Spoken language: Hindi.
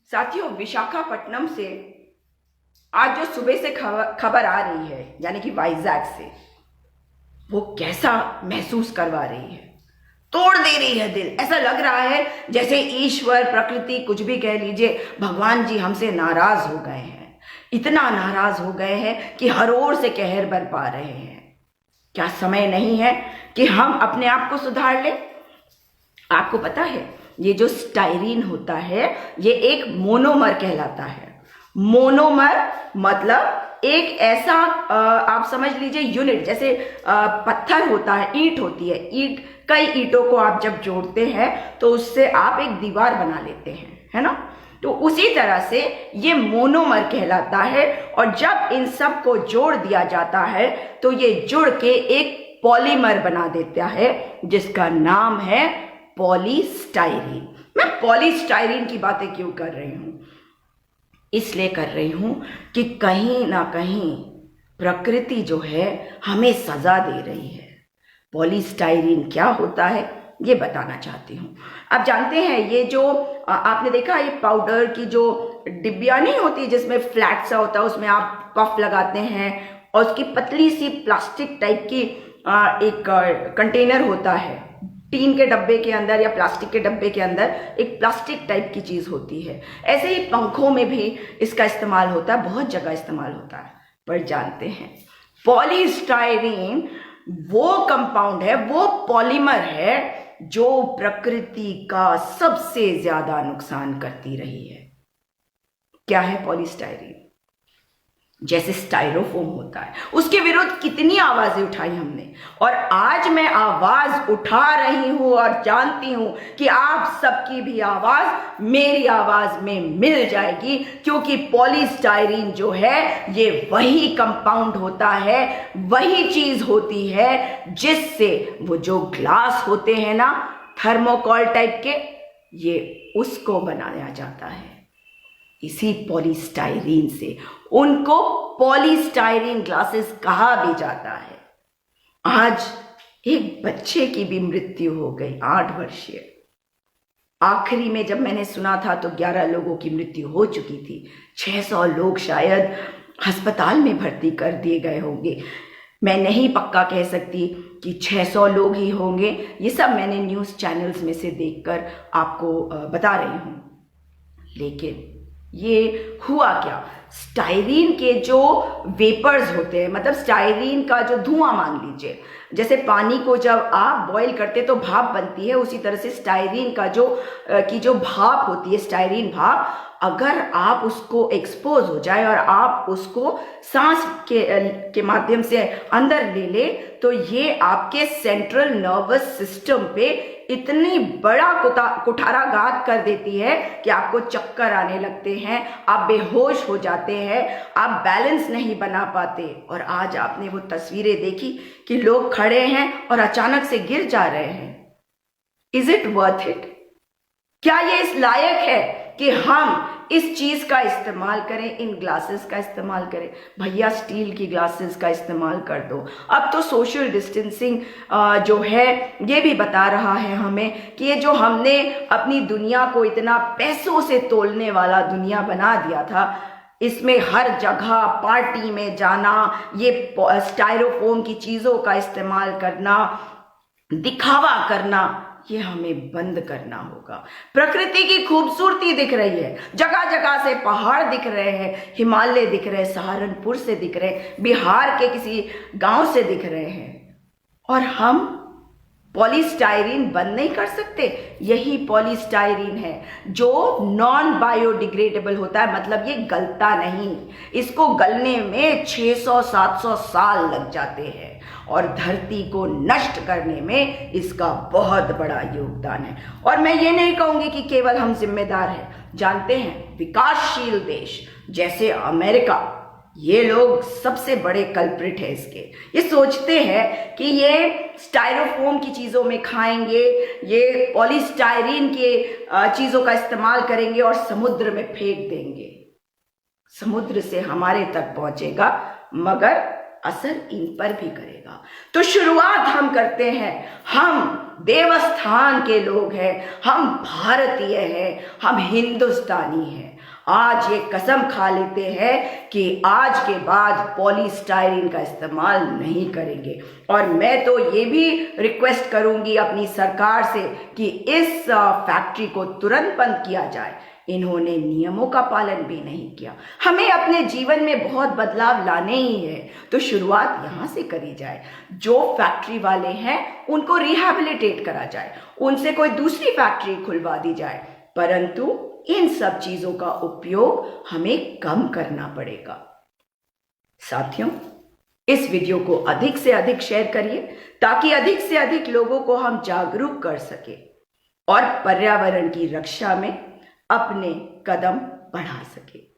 साथियों, विशाखापट्टनम से आज जो सुबह से खबर आ रही है, यानी कि वाइजैक से, वो कैसा महसूस करवा रही है, तोड़ दे रही है दिल। ऐसा लग रहा है जैसे ईश्वर, प्रकृति, कुछ भी कह लीजिए, भगवान जी हमसे नाराज हो गए हैं। इतना नाराज हो गए हैं कि हर ओर से कहर बरपा रहे हैं। क्या समय नहीं है कि हम अपने आप को सुधार लें? आपको पता है, ये जो स्टाइरीन होता है, ये एक मोनोमर कहलाता है। मोनोमर मतलब एक ऐसा आप समझ लीजिए यूनिट, जैसे पत्थर होता है, ईंट होती है, ईंट, कई ईंटों को आप जब जोड़ते हैं तो उससे आप एक दीवार बना लेते हैं, है ना? तो उसी तरह से ये मोनोमर कहलाता है। और जब इन सब को जोड़ दिया जाता है तो ये जुड़ के एक पॉलीमर बना देता है, जिसका नाम है पॉलीस्टाइरीन। मैं पॉलीस्टाइरीन की बातें क्यों कर रही हूं? इसलिए कर रही हूं कि कहीं ना कहीं प्रकृति जो है हमें सजा दे रही है। पॉलीस्टाइरीन क्या होता है ये बताना चाहती हूँ। आप जानते हैं, ये जो आपने देखा, ये पाउडर की जो डिब्बियाँ नहीं होती जिसमें फ्लैट सा होता है, उसमें आप पफ लगाते हैं और उसकी पतली सी प्लास्टिक टाइप की एक कंटेनर होता है, टीन के डब्बे के अंदर या प्लास्टिक के डब्बे के अंदर एक प्लास्टिक टाइप की चीज होती है। ऐसे ही पंखों में भी इसका इस्तेमाल होता है, बहुत जगह इस्तेमाल होता है। पर जानते हैं, पॉलीस्टाइरीन वो कंपाउंड है, वो पॉलीमर है जो प्रकृति का सबसे ज्यादा नुकसान करती रही है। क्या है पॉलीस्टाइरीन? जैसे स्टाइरोफोम होता है, उसके विरुद्ध कितनी आवाजें उठाई हमने, और आज मैं आवाज उठा रही हूं और जानती हूं कि आप सबकी भी आवाज मेरी आवाज में मिल जाएगी, क्योंकि पॉलीस्टाइरीन जो है ये वही कंपाउंड होता है, वही चीज होती है जिससे वो जो ग्लास होते हैं ना, थर्मोकॉल टाइप के, ये उसको बनाया जाता है। इसी पॉलीस्टाइरीन से उनको पॉलीस्टाइरीन ग्लासेस कहा भी जाता है। आज एक बच्चे की भी मृत्यु हो गई, 8 वर्षीय। आखिरी में जब मैंने सुना था तो 11 लोगों की मृत्यु हो चुकी थी। 600 लोग शायद अस्पताल में भर्ती कर दिए गए होंगे। मैं नहीं पक्का कह सकती कि 600 लोग ही होंगे, ये सब मैंने न्यूज़ चैनल्स में से देखकर आपको बता रही हूँ। लेकिन ये हुआ क्या, स्टाइरीन के जो वेपर्स होते हैं, मतलब स्टाइरीन का जो धुआं, मान लीजिए जैसे पानी को जब आप बॉईल करते तो भाप बनती है, उसी तरह से स्टाइरीन का जो भाप होती है, स्टाइरीन भाप, अगर आप उसको एक्सपोज हो जाए और आप उसको सांस के माध्यम से अंदर ले ले, तो ये आपके सेंट्रल नर्वस सिस्टम पे इतनी बड़ा कुठाराघात कर देती है कि आपको चक्कर आने लगते हैं, आप बेहोश हो जाते हैं, आप बैलेंस नहीं बना पाते। और आज आपने वो तस्वीरें देखी कि लोग खड़े हैं और अचानक से गिर जा रहे हैं। Is it worth it? क्या ये इस लायक है कि हम इस चीज का इस्तेमाल करें, इन ग्लासेस का इस्तेमाल करें? भैया, स्टील की ग्लासेस का इस्तेमाल कर दो। अब तो सोशल डिस्टेंसिंग जो है ये भी बता रहा है हमें कि ये जो हमने अपनी दुनिया को इतना पैसों से तोलने वाला दुनिया बना दिया था, इसमें हर जगह पार्टी में जाना, ये स्टाइरोफोम की चीजों का इस्तेमाल करना, दिखावा करना, ये हमें बंद करना होगा। प्रकृति की खूबसूरती दिख रही है, जगह जगह से पहाड़ दिख रहे हैं, हिमालय दिख रहे हैं, सहारनपुर से दिख रहे हैं, बिहार के किसी गांव से दिख रहे हैं, और हम पॉलीस्टाइरीन बंद नहीं कर सकते। यही पॉलीस्टाइरीन है जो नॉन बायोडिग्रेडेबल होता है, मतलब ये गलता नहीं, इसको गलने में 600-700 साल लग जाते हैं, और धरती को नष्ट करने में इसका बहुत बड़ा योगदान है। और मैं ये नहीं कहूंगी कि केवल हम जिम्मेदार हैं। जानते हैं, विकासशील देश जैसे अमेरिका, ये लोग सबसे बड़े कल्प्रिट है इसके। ये सोचते हैं कि ये स्टाइरोफोम की चीज़ों में खाएंगे, ये पॉलीस्टाइरीन के चीज़ों का इस्तेमाल करेंगे और समुद्र में फेंक देंगे। समुद्र से हमारे तक पहुंचेगा, मगर असर इन पर भी करेगा। तो शुरुआत हम करते हैं, हम देवस्थान के लोग हैं, हम भारतीय हैं, हम हिंदुस्तानी हैं। आज ये कसम खा लेते हैं कि आज के बाद पॉलीस्टायरीन का इस्तेमाल नहीं करेंगे। और मैं तो ये भी रिक्वेस्ट करूंगी अपनी सरकार से कि इस फैक्ट्री को तुरंत बंद किया जाए। इन्होंने नियमों का पालन भी नहीं किया। हमें अपने जीवन में बहुत बदलाव लाने ही है, तो शुरुआत यहां से करी जाए। जो फैक्ट्री वाले हैं उनको रिहैबिलिटेट करा जाए, उनसे कोई दूसरी फैक्ट्री खुलवा दी जाए, परंतु इन सब चीजों का उपयोग हमें कम करना पड़ेगा। साथियों, इस वीडियो को अधिक से अधिक शेयर करिए ताकि अधिक से अधिक लोगों को हम जागरूक कर सके और पर्यावरण की रक्षा में अपने कदम बढ़ा सके।